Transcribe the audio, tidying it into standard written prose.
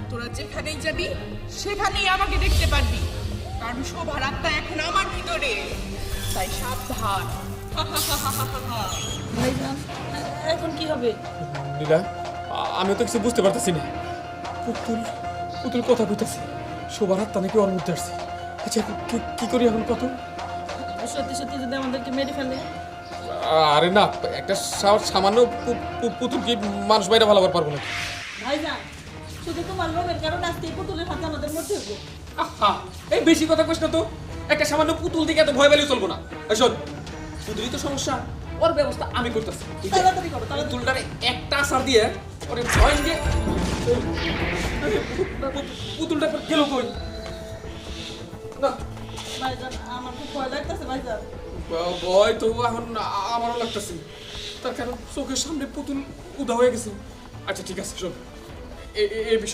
তোরা যেখানেই যাবি সেখানেই আমাকে দেখতে পারবি, কারণ শোভার আত্মা এখন আমার ভিতরে, তাই সাবধান। ভাইজান এখন কি হবে? নীলা, আমিও তো কিছু বুঝতে পারতেছি না। পুতুল পুতুল কথা কইতাছে, শোভার হাতটা নাকি ওর মধ্যে আসছে। আচ্ছা এখন কি করি এখন কত? সত্যি সত্যি যদি আমাদেরকে মেরে ফেলে? আরে না, একটা সামান্য পুতুল কি মানুষ বাইরে ভালোবার পারবো না। ভাইজান শুধু তোমার লোভের কারণে আজকে এই পুতুলের হাতে আমাদের মরতে হবে। আহা, এই বেশি কথা কইস না তো। একটা সামান্য পুতুল দিকে এত ভয় পেলে চলবো না। এই শোন, পুতুলই তো সমস্যা, ওর ব্যবস্থা আমি করতেছি। তাড়াতাড়ি করো, তাড়াতাড়ি। পুতুলটারে একটা আসার দিয়ে ওরে ভয় দিয়ে পুতুলটা গেল কই? না ভাইজান আমার খুব ভয় লাগতেছে ভাইজান। ভয় তো এখন আমারও লাগতেছে, তার কারণ চোখের সামনে পুতুল উদা হয়ে গেছে। আচ্ছা ঠিক আছে, শোন, এই বিষয়